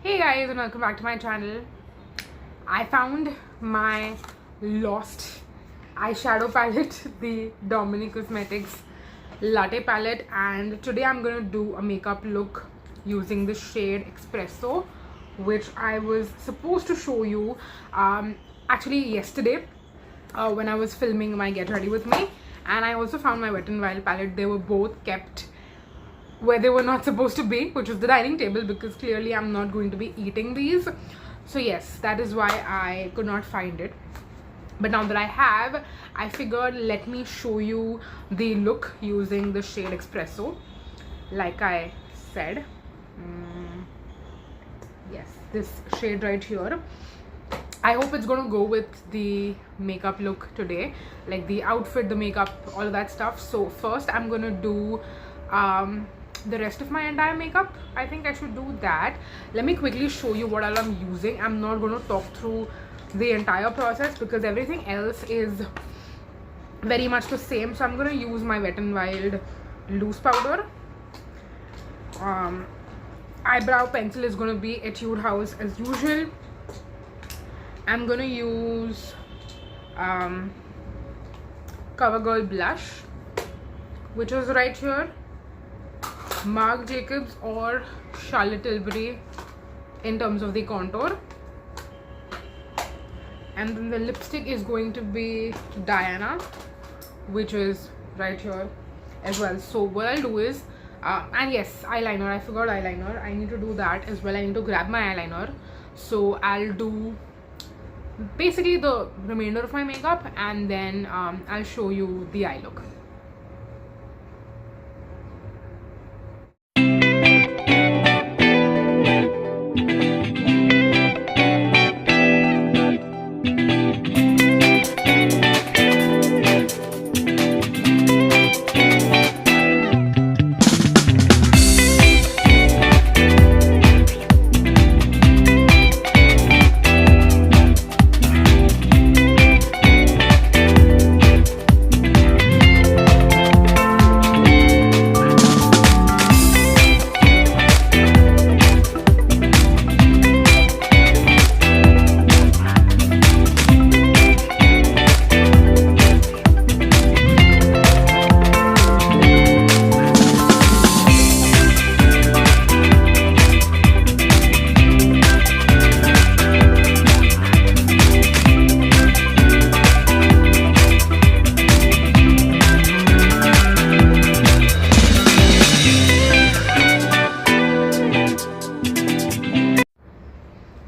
Hey guys, and welcome back to my channel. I found my lost eyeshadow palette, the Dominic Cosmetics Latte palette, and today I'm gonna do a makeup look using the shade Espresso, which I was supposed to show you actually yesterday when I was filming my Get Ready With Me. And I also found my Wet n Wild palette. They were both kept where they were not supposed to be, which was the dining table, because clearly I'm not going to be eating these. So yes, that is why I could not find it. But now that I have, I figured let me show you the look using the shade Espresso, like I said. Yes, this shade right here. I hope it's gonna go with the makeup look today, like the outfit, the makeup, all of that stuff. So first I'm gonna do the rest of my entire makeup. I think I should do that. Let me quickly show you what all I'm using. I'm not going to talk through the entire process because everything else is very much the same. So I'm going to use my Wet n Wild loose powder. Eyebrow pencil is going to be Etude House as usual. I'm going to use CoverGirl blush, which is right here. Marc Jacobs or Charlotte Tilbury in terms of the contour, and then the lipstick is going to be Diana, which is right here as well. So what I'll do is and yes, eyeliner, I forgot eyeliner. I need to do that as well. I need to grab my eyeliner. So I'll do basically the remainder of my makeup, and then I'll show you the eye look.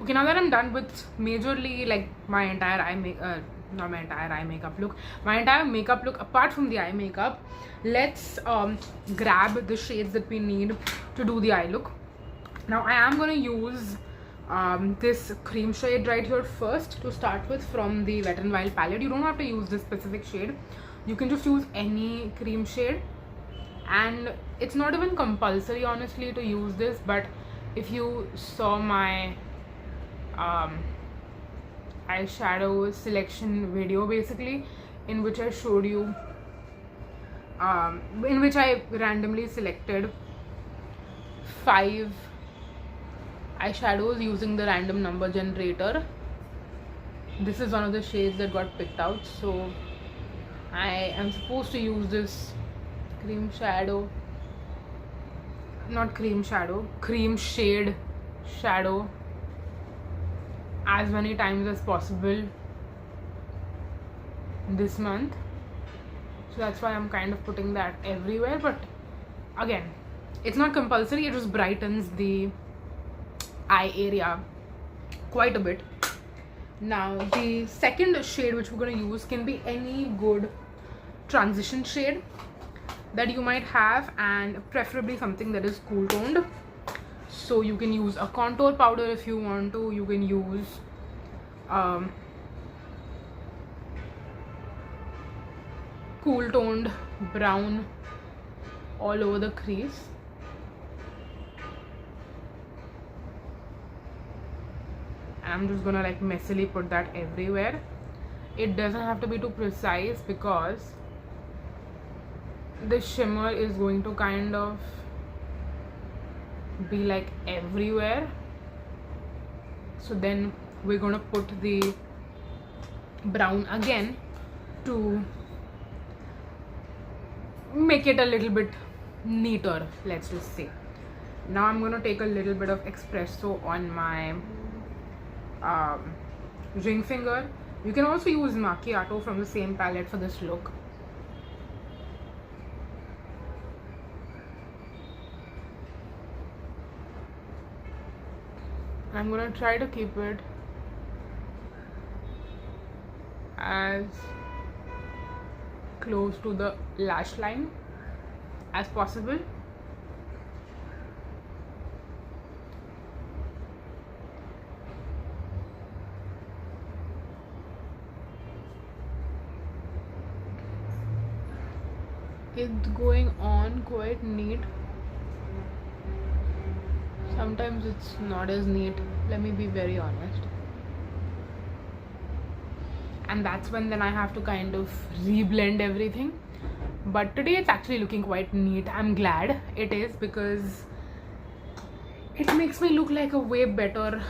Okay, now that I'm done with majorly like my entire not my entire eye makeup look, my entire makeup look apart from the eye makeup, let's grab the shades that we need to do the eye look. Now I am going to use this cream shade right here first to start with from the Wet n Wild palette. You don't have to use this specific shade, you can just use any cream shade, and it's not even compulsory honestly to use this. But if you saw my eyeshadow selection video basically, in which I showed you in which I randomly selected 5 eyeshadows using the random number generator, this is one of the shades that got picked out. So I am supposed to use this cream shade shadow as many times as possible this month. So that's why I'm kind of putting that everywhere. But again, it's not compulsory, it just brightens the eye area quite a bit. Now the second shade which we're going to use can be any good transition shade that you might have, and preferably something that is cool toned. So you can use a contour powder if you want to. You can use cool toned brown all over the crease. And I'm just gonna like messily put that everywhere. It doesn't have to be too precise because the shimmer is going to kind of be like everywhere. So then we're gonna put the brown again to make it a little bit neater, let's just say. Now I'm gonna take a little bit of espresso on my ring finger. You can also use macchiato from the same palette for this look. I'm gonna try to keep it as close to the lash line as possible. It's going on quite neat. Sometimes it's not as neat, let me be very honest. And that's when then I have to kind of reblend everything. But today it's actually looking quite neat. I'm glad it is, because it makes me look like a way better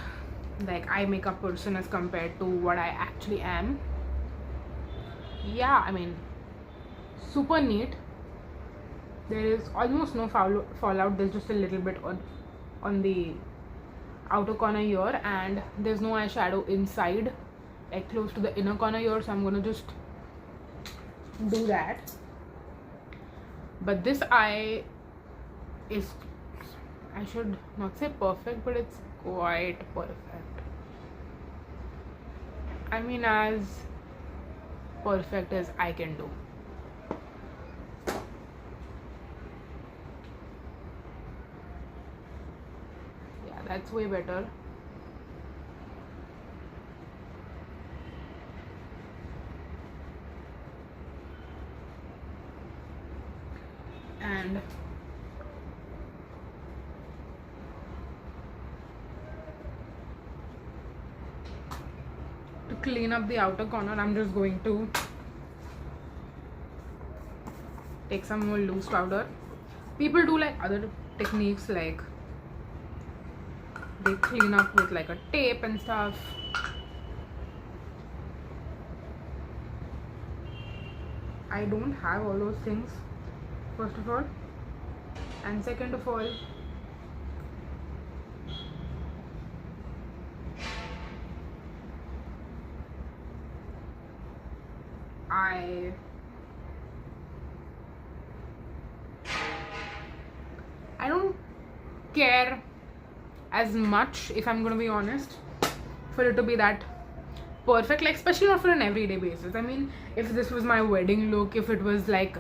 like eye makeup person as compared to what I actually am. Yeah, I mean, super neat. There is almost no fallout. There's just a little bit on the outer corner here, and there's no eyeshadow inside, like close to the inner corner here, so I'm gonna just do that. But this eye is, I should not say perfect, but it's quite perfect. I mean, as perfect as I can do. Yeah, that's way better. And to clean up the outer corner, I'm just going to take some more loose powder. People do like other techniques, like they clean up with like a tape and stuff. I don't have all those things, first of all, and second of all, I don't care as much, if I'm gonna be honest, for it to be that perfect, like especially not for an everyday basis. I mean, if this was my wedding look, if it was like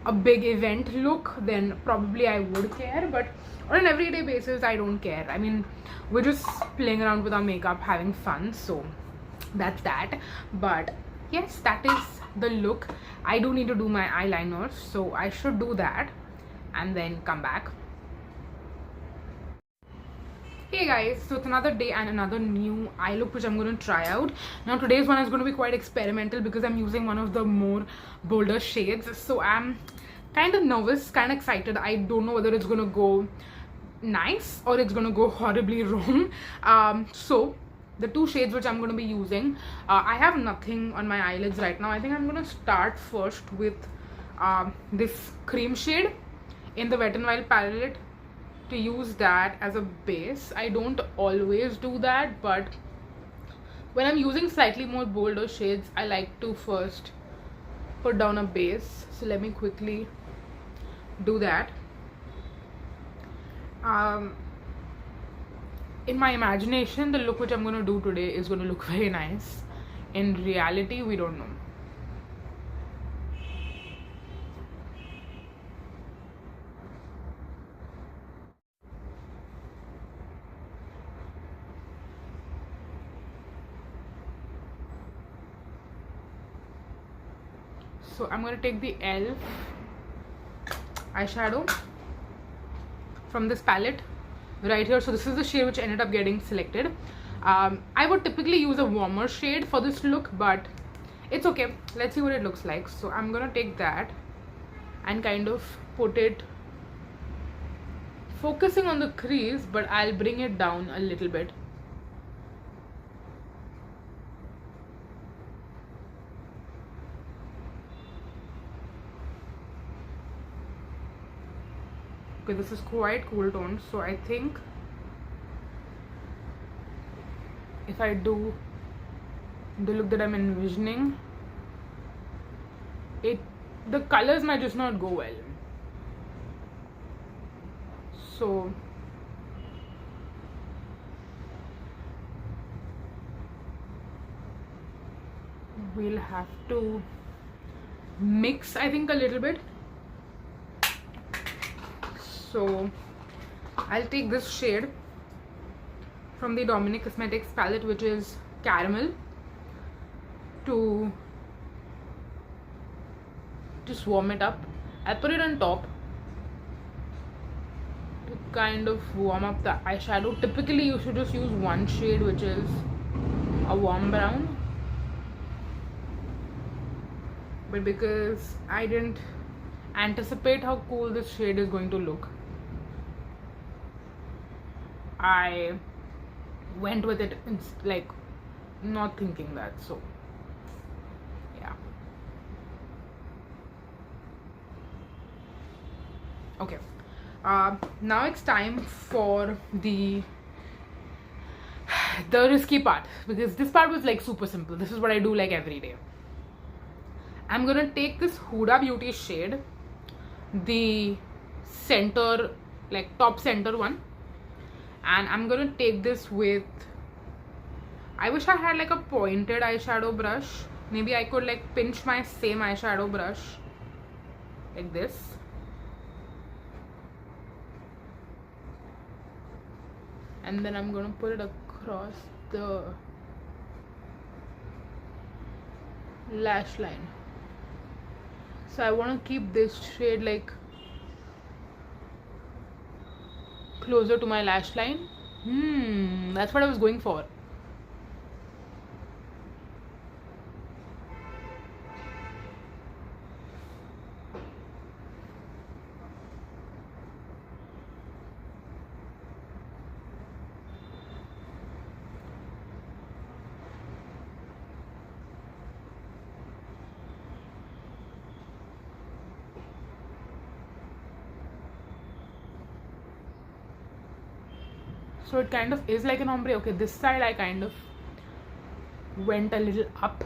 a big event look, then probably I would care, but on an everyday basis I don't care. I mean, we're just playing around with our makeup, having fun, so that's that. But yes, that is the look. I do need to do my eyeliner, so I should do that and then come back. Hey guys, so it's another day and another new eye look which I'm going to try out. Now today's one is going to be quite experimental because I'm using one of the more bolder shades, so I'm kind of nervous, kind of excited. I don't know whether it's going to go nice or it's going to go horribly wrong. So the two shades which I'm going to be using, I have nothing on my eyelids right now. I think I'm going to start first with this cream shade in the Wet n Wild palette, to use that as a base. I don't always do that, but when I'm using slightly more bolder shades, I like to first put down a base. So let me quickly do that. In my imagination, the look which I'm going to do today is going to look very nice. In reality, we don't know. So I'm going to take the e.l.f. eyeshadow from this palette right here. So this is the shade which ended up getting selected. I would typically use a warmer shade for this look, but it's okay. Let's see what it looks like. So I'm going to take that and kind of put it, focusing on the crease, but I'll bring it down a little bit. Okay, this is quite cool toned, so I think if I do the look that I'm envisioning, the colors might just not go well. So we'll have to mix, I think, a little bit. So I'll take this shade from the Dominic Cosmetics palette, which is Caramel, to just warm it up. I'll put it on top to kind of warm up the eyeshadow. Typically you should just use one shade, which is a warm brown, but because I didn't anticipate how cool this shade is going to look, I went with it like not thinking that. So yeah, okay. Now it's time for the risky part, because this part was like super simple. This is what I do like every day. I'm gonna take this Huda Beauty shade, the center, like top center one, and I'm gonna take this with, I wish I had like a pointed eyeshadow brush. Maybe I could like pinch my same eyeshadow brush like this, and then I'm gonna put it across the lash line. So I want to keep this shade like closer to my lash line. That's what I was going for. So it kind of is like an ombre. Okay, this side I kind of went a little up.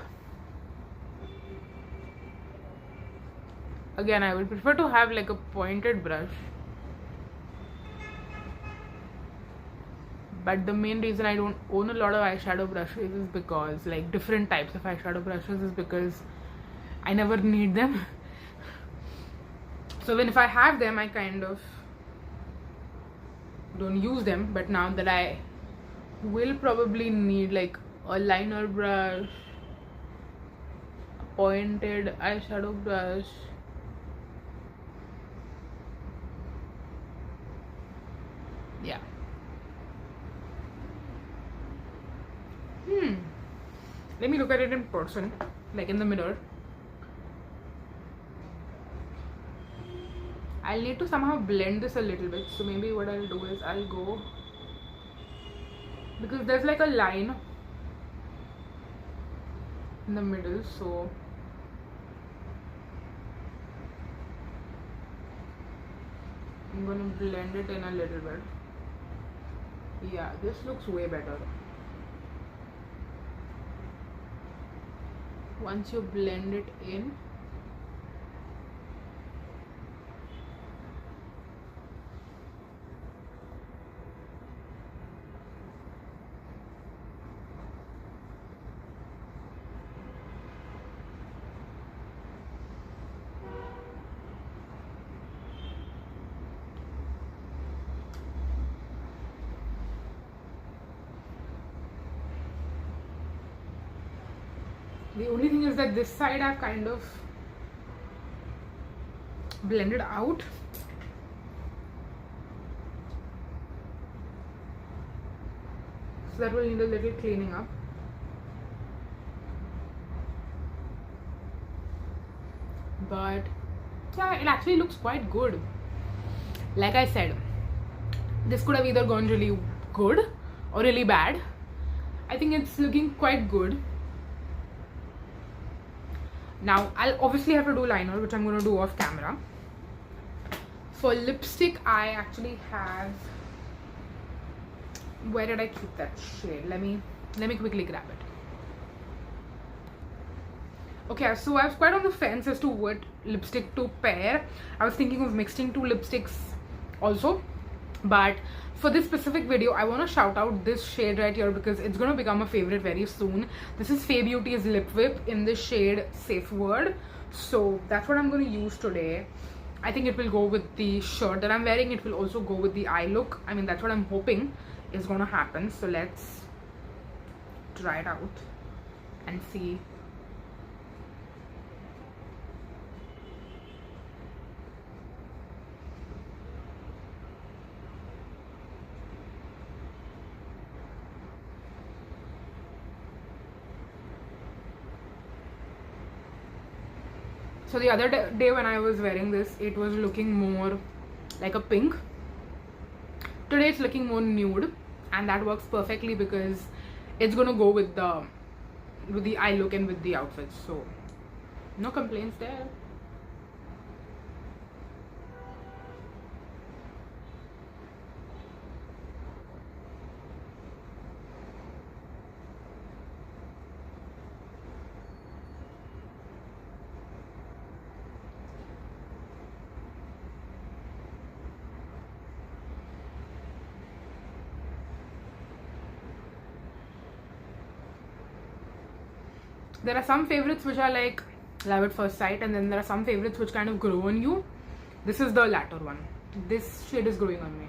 Again, I would prefer to have like a pointed brush, but the main reason I don't own a lot of eyeshadow brushes is because, like different types of eyeshadow brushes, is because I never need them. So when if I have them, I kind of don't use them. But now that I will probably need like a liner brush, a pointed eyeshadow brush, yeah. Let me look at it in person, like in the mirror. I'll need to somehow blend this a little bit. So maybe what I'll do is I'll go, because there's like a line in the middle, so I'm gonna blend it in a little bit. Yeah, this looks way better. Once you blend it in, the only thing is that this side I've kind of blended out. So that will need a little cleaning up. But yeah, it actually looks quite good. Like I said, this could have either gone really good or really bad. I think it's looking quite good. Now I'll obviously have to do liner, which I'm going to do off camera. For lipstick, I actually have, where did I keep that shade? Let me quickly grab it. Okay, so I was quite on the fence as to what lipstick to pair. I was thinking of mixing two lipsticks also, but for this specific video I want to shout out this shade right here because it's going to become a favorite very soon. This is Faye Beauty's Lip Whip in the shade Safe Word. So that's what I'm going to use today. I think it will go with the shirt that I'm wearing. It will also go with the eye look. I mean, that's what I'm hoping is going to happen. So let's try it out and see. So the other day when I was wearing this, it was looking more like a pink. Today it's looking more nude, and that works perfectly because it's gonna go with the eye look and with the outfit. So no complaints there. There are some favorites which are like love at first sight, and then there are some favorites which kind of grow on you. This is the latter one. This shade is growing on me.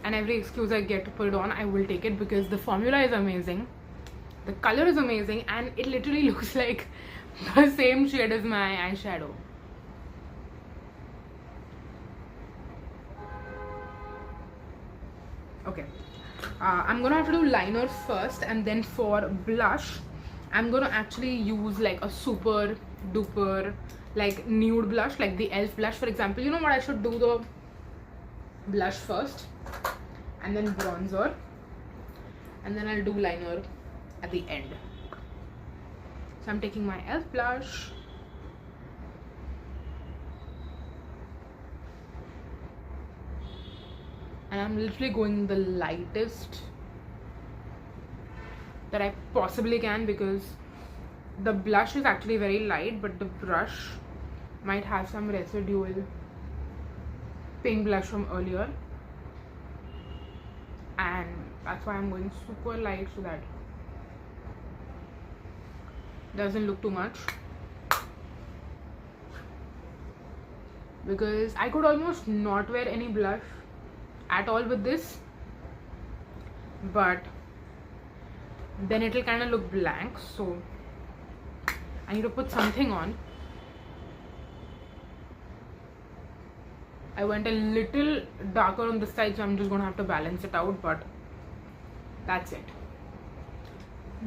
And every excuse I get to put it on, I will take it because the formula is amazing, the color is amazing, and it literally looks like the same shade as my eyeshadow. Okay, I'm gonna have to do liner first, and then for blush I'm gonna actually use like a super duper like nude blush, like the elf blush for example. You know what, I should do the blush first and then bronzer, and then I'll do liner at the end. So I'm taking my elf blush, and I'm literally going the lightest that I possibly can because the blush is actually very light, but the brush might have some residual pink blush from earlier, and that's why I'm going super light so that doesn't look too much, because I could almost not wear any blush at all with this, but then it'll kind of look blank, so I need to put something on. I went a little darker on this side, so I'm just gonna have to balance it out, but that's it.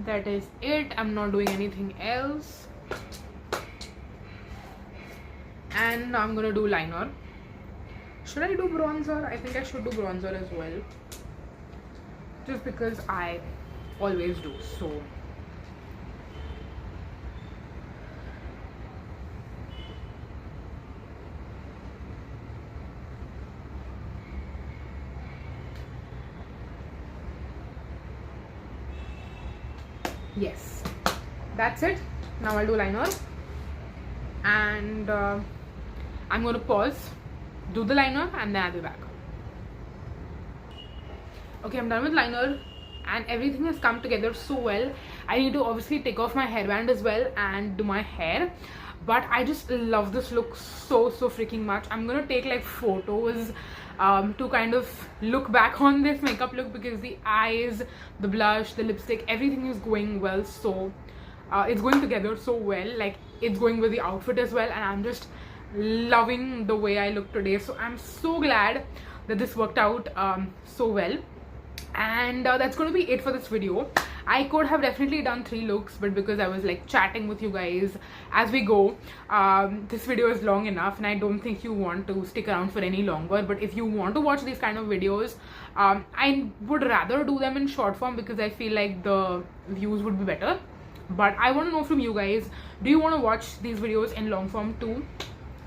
That is it. I'm not doing anything else. And now I'm gonna do liner. Should I do bronzer? I think I should do bronzer as well, just because I always do. So yes, that's it. Now I'll do liner, and I'm going to pause, do the liner, and then I'll be back. Okay, I'm done with liner and everything has come together so well. I need to obviously take off my hairband as well and do my hair, but I just love this look so freaking much. I'm gonna take like photos to kind of look back on this makeup look, because the eyes, the blush, the lipstick, everything is going well. So it's going together so well, like it's going with the outfit as well, and I'm just loving the way I look today. So I'm so glad that this worked out so well. And that's going to be it for this video. I could have definitely done 3 looks, but because I was like chatting with you guys as we go, this video is long enough and I don't think you want to stick around for any longer. But if you want to watch these kind of videos, I would rather do them in short form because I feel like the views would be better. But I want to know from you guys, do you want to watch these videos in long form too?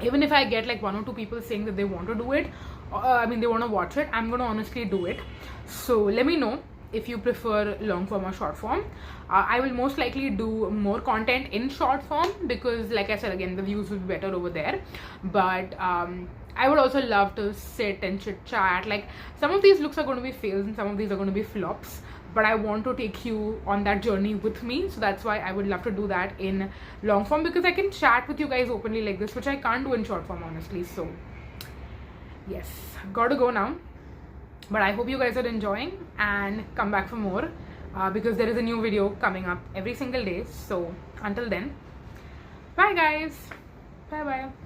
Even if I get like 1 or 2 people saying that they want to do it, they want to watch it, I'm going to honestly do it. So let me know if you prefer long form or short form. I will most likely do more content in short form because, like I said again, the views will be better over there. But I would also love to sit and chit chat. Like, some of these looks are going to be fails and some of these are going to be flops, but I want to take you on that journey with me. So that's why I would love to do that in long form, because I can chat with you guys openly like this, which I can't do in short form honestly. So yes, gotta go now. But I hope you guys are enjoying and come back for more, because there is a new video coming up every single day. So until then, bye guys. Bye bye.